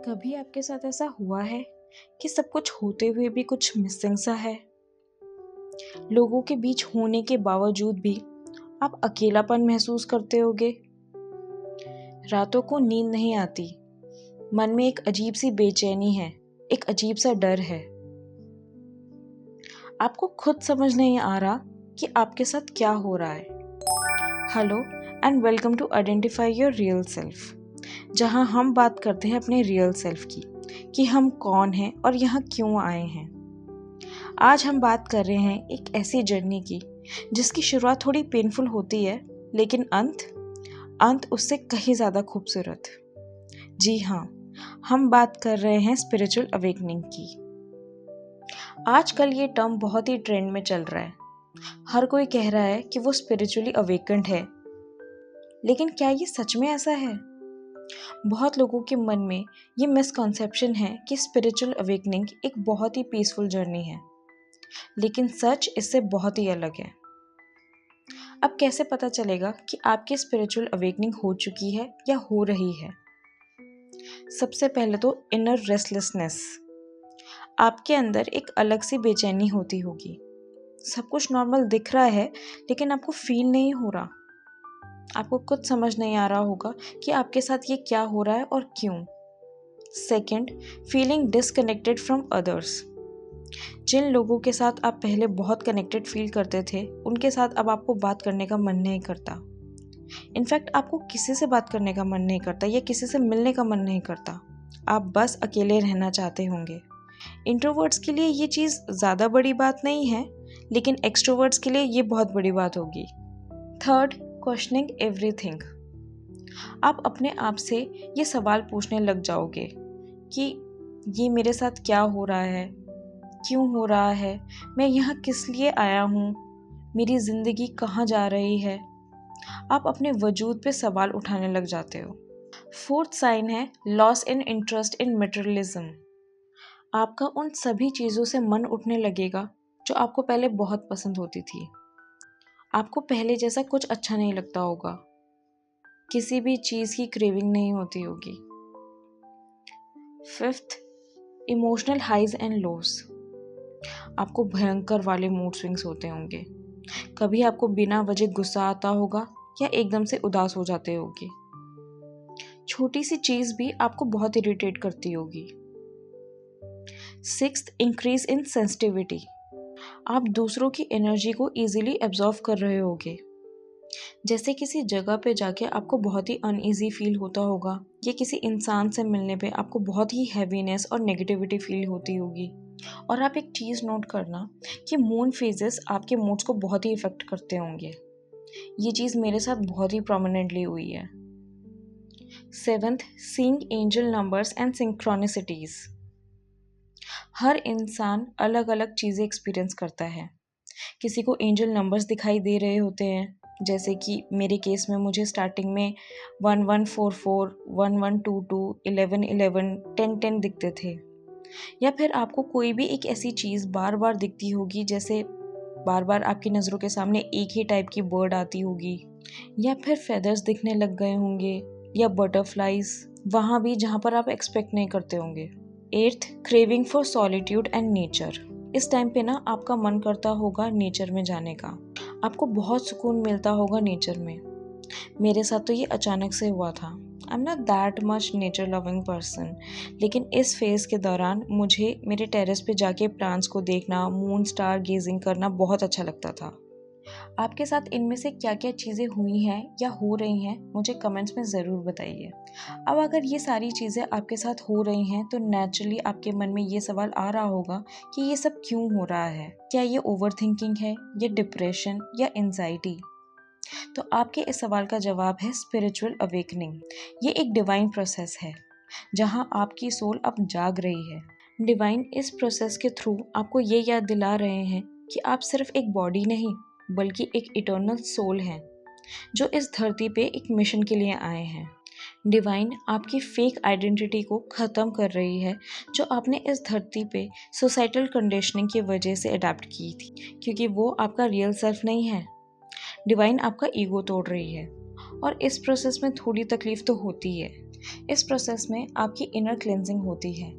कभी आपके साथ ऐसा हुआ है कि सब कुछ होते हुए भी कुछ मिसिंग सा है? लोगों के बीच होने के बावजूद भी आप अकेलापन महसूस करते होगे। रातों को नींद नहीं आती, मन में एक अजीब सी बेचैनी है, एक अजीब सा डर है। आपको खुद समझ नहीं आ रहा कि आपके साथ क्या हो रहा है। Hello and welcome to identify your real self, जहां हम बात करते हैं अपने रियल सेल्फ की, कि हम कौन हैं और यहाँ क्यों आए हैं। आज हम बात कर रहे हैं एक ऐसी जर्नी की जिसकी शुरुआत थोड़ी पेनफुल होती है, लेकिन अंत उससे कहीं ज़्यादा खूबसूरत। जी हाँ, हम बात कर रहे हैं स्पिरिचुअल अवेकनिंग की। आजकल ये टर्म बहुत ही ट्रेंड में चल रहा है। हर कोई कह रहा है कि वो स्पिरिचुअली अवेकन्ड है, लेकिन क्या ये सच में ऐसा है? बहुत लोगों के मन में ये मिसकॉन्सेप्शन है कि स्पिरिचुअल अवेकनिंग एक बहुत ही पीसफुल जर्नी है, लेकिन सच इससे बहुत ही अलग है। अब कैसे पता चलेगा कि आपकी स्पिरिचुअल अवेकनिंग हो चुकी है या हो रही है? सबसे पहले तो इनर रेस्टलेसनेस। आपके अंदर एक अलग सी बेचैनी होती होगी। सब कुछ नॉर्मल दिख रहा है, लेकिन आपको फील नहीं हो रहा। आपको कुछ समझ नहीं आ रहा होगा कि आपके साथ ये क्या हो रहा है और क्यों। Second, feeling disconnected from others. जिन लोगों के साथ आप पहले बहुत कनेक्टेड फील करते थे, उनके साथ अब आपको बात करने का मन नहीं करता। इनफैक्ट आपको किसी से बात करने का मन नहीं करता या किसी से मिलने का मन नहीं करता। आप बस अकेले रहना चाहते होंगे। इंट्रोवर्ट्स के लिए ये चीज़ ज़्यादा बड़ी बात नहीं है, लेकिन एक्सट्रोवर्ट्स के लिए ये बहुत बड़ी बात होगी। Third, questioning everything. आप अपने आप से ये सवाल पूछने लग जाओगे कि ये मेरे साथ क्या हो रहा है, क्यों हो रहा है, मैं यहाँ किस लिए आया हूँ, मेरी ज़िंदगी कहाँ जा रही है। आप अपने वजूद पे सवाल उठाने लग जाते हो। फोर्थ साइन है loss in interest in materialism. आपका उन सभी चीज़ों से मन उठने लगेगा जो आपको पहले बहुत पसंद होती थी। आपको पहले जैसा कुछ अच्छा नहीं लगता होगा, किसी भी चीज़ की क्रेविंग नहीं होती होगी। Fifth, emotional highs and lows. आपको भयंकर वाले मूड स्विंग्स होते होंगे। कभी आपको बिना वजह गुस्सा आता होगा या एकदम से उदास हो जाते होगे। छोटी सी चीज़ भी आपको बहुत इरिटेट करती होगी। Sixth, increase in sensitivity. आप दूसरों की एनर्जी को इजीली एब्जॉर्व कर रहे होगे। जैसे किसी जगह पे जाके आपको बहुत ही अनईजी फील होता होगा, या किसी इंसान से मिलने पे आपको बहुत ही हैवीनेस और नेगेटिविटी फील होती होगी। और आप एक चीज़ नोट करना कि मून फेजेस आपके मूड्स को बहुत ही इफेक्ट करते होंगे। ये चीज़ मेरे साथ बहुत ही प्रोमिनेंटली हुई है। Seventh, seeing angel numbers and synchronicities. हर इंसान अलग अलग चीज़ें एक्सपीरियंस करता है। किसी को एंजल नंबर्स दिखाई दे रहे होते हैं, जैसे कि मेरे केस में मुझे स्टार्टिंग में 1144, 1122, 1111, 1010 दिखते थे। या फिर आपको कोई भी एक ऐसी चीज़ बार बार दिखती होगी, जैसे बार बार आपकी नज़रों के सामने एक ही टाइप की बर्ड आती होगी, या फिर फेदर्स दिखने लग गए होंगे, या बटरफ्लाइज वहाँ भी जहाँ पर आप एक्सपेक्ट नहीं करते होंगे। Eighth, craving for solitude and nature. इस टाइम पे ना आपका मन करता होगा नेचर में जाने का। आपको बहुत सुकून मिलता होगा नेचर में। मेरे साथ तो ये अचानक से हुआ था। I am not that much nature loving person, लेकिन इस फेज़ के दौरान मुझे मेरे टेरेस पे जाके प्लांट्स को देखना, मून स्टार गेजिंग करना बहुत अच्छा लगता था। आपके साथ इनमें से क्या क्या चीज़ें हुई हैं या हो रही हैं, मुझे कमेंट्स में ज़रूर बताइए। अब अगर ये सारी चीज़ें आपके साथ हो रही हैं, तो नेचुरली आपके मन में ये सवाल आ रहा होगा कि ये सब क्यों हो रहा है। क्या ये ओवर थिंकिंग है, या डिप्रेशन, या एंजाइटी? तो आपके इस सवाल का जवाब है स्पिरिचुअल अवेकनिंग। ये एक डिवाइन प्रोसेस है जहाँ आपकी सोल अब जाग रही है। डिवाइन इस प्रोसेस के थ्रू आपको ये याद दिला रहे हैं कि आप सिर्फ एक बॉडी नहीं, बल्कि एक इटर्नल सोल हैं, जो इस धरती पे एक मिशन के लिए आए हैं। डिवाइन आपकी फेक आइडेंटिटी को ख़त्म कर रही है, जो आपने इस धरती पे सोसाइटल कंडीशनिंग की वजह से अडेप्ट की थी, क्योंकि वो आपका रियल सेल्फ नहीं है। डिवाइन आपका ईगो तोड़ रही है, और इस प्रोसेस में थोड़ी तकलीफ तो होती है, इस प्रोसेस में आपकी इनर क्लेंजिंग होती है।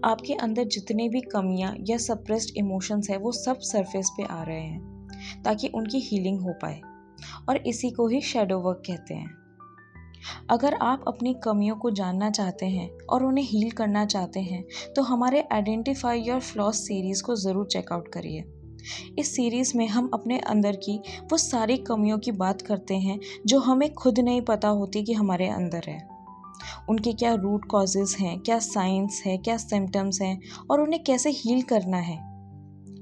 आपके अंदर जितने भी कमियां या सप्रेस्ड इमोशंस है वो सब सरफेस पे आ रहे हैं ताकि उनकी हीलिंग हो पाए, और इसी को ही शैडो वर्क कहते हैं। अगर आप अपनी कमियों को जानना चाहते हैं और उन्हें हील करना चाहते हैं तो हमारे आइडेंटिफाई योर फ्लॉज सीरीज़ को ज़रूर चेकआउट करिए। इस सीरीज़ में हम अपने अंदर की वो सारी कमियों की बात करते हैं जो हमें खुद नहीं पता होती कि हमारे अंदर है। उनके क्या रूट कॉजेज़ हैं, क्या साइंस है, क्या सिम्टम्स हैं और उन्हें कैसे हील करना है,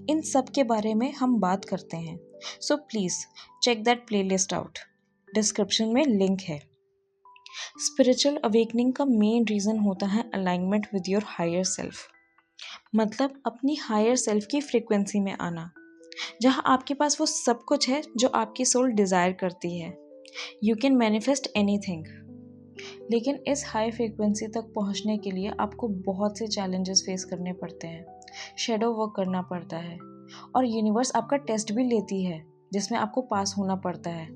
इन सब के बारे में हम बात करते हैं। So please check that playlist out, description में लिंक है। स्पिरिचुअल अवेकनिंग का मेन रीज़न होता है alignment with your higher self, मतलब अपनी हायर सेल्फ की फ्रीक्वेंसी में आना, जहाँ आपके पास वो सब कुछ है जो आपकी सोल डिज़ायर करती है। You can manifest anything. लेकिन इस हाई फ्रीक्वेंसी तक पहुँचने के लिए आपको बहुत से चैलेंजेस फेस करने पड़ते हैं, शैडो वर्क करना पड़ता है, और यूनिवर्स आपका टेस्ट भी लेती है जिसमें आपको पास होना पड़ता है।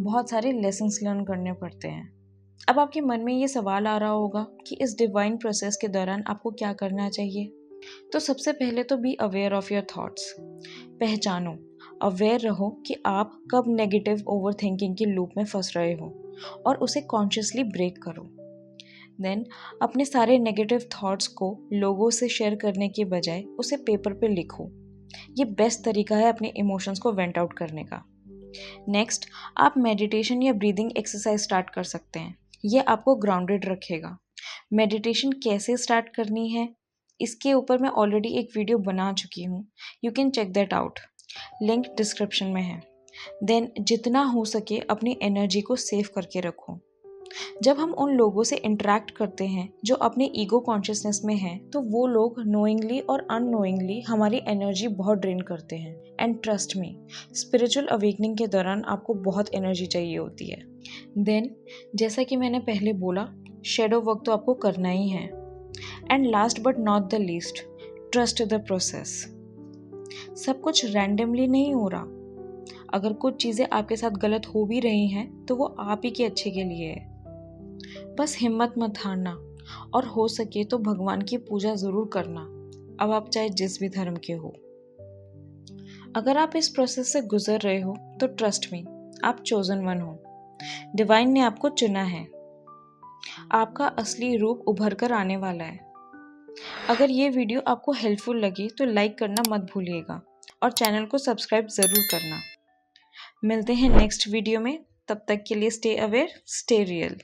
बहुत सारे लेसन्स लर्न करने पड़ते हैं। अब आपके मन में ये सवाल आ रहा होगा कि इस डिवाइन प्रोसेस के दौरान आपको क्या करना चाहिए। तो सबसे पहले तो be aware of your thoughts. पहचानो, अवेयर रहो कि आप कब नेगेटिव ओवर थिंकिंग की लूप में फंस रहे हो और उसे कॉन्शियसली ब्रेक करो। देन अपने सारे नेगेटिव थॉट्स को लोगों से शेयर करने के बजाय उसे पेपर पे लिखो। ये बेस्ट तरीका है अपने इमोशंस को वेंट आउट करने का। नेक्स्ट, आप मेडिटेशन या ब्रीदिंग एक्सरसाइज स्टार्ट कर सकते हैं। ये आपको ग्राउंडेड रखेगा। मेडिटेशन कैसे स्टार्ट करनी है इसके ऊपर मैं ऑलरेडी एक वीडियो बना चुकी हूँ, you can check that out, link description में है। देन जितना हो सके अपनी एनर्जी को सेव करके रखो। जब हम उन लोगों से इंटरेक्ट करते हैं जो अपने ईगो कॉन्शियसनेस में हैं, तो वो लोग नोइंगली और अननोइंगली हमारी एनर्जी बहुत ड्रेन करते हैं। And trust me, spiritual awakening के दौरान आपको बहुत एनर्जी चाहिए होती है। देन जैसा कि मैंने पहले बोला, शैडो वर्क तो आपको करना ही है। And last but not the least, trust the process. सब कुछ रैंडमली नहीं हो रहा। अगर कुछ चीज़ें आपके साथ गलत हो भी रही हैं तो वो आप ही के अच्छे के लिए है। बस हिम्मत मत हारना, और हो सके तो भगवान की पूजा ज़रूर करना, अब आप चाहे जिस भी धर्म के हो। अगर आप इस प्रोसेस से गुजर रहे हो तो ट्रस्ट मी, आप चोजन वन हो। डिवाइन ने आपको चुना है। आपका असली रूप उभर कर आने वाला है। अगर ये वीडियो आपको हेल्पफुल लगी तो लाइक करना मत भूलिएगा और चैनल को सब्सक्राइब ज़रूर करना। मिलते हैं नेक्स्ट वीडियो में, तब तक के लिए स्टे अवेयर, स्टे रियल।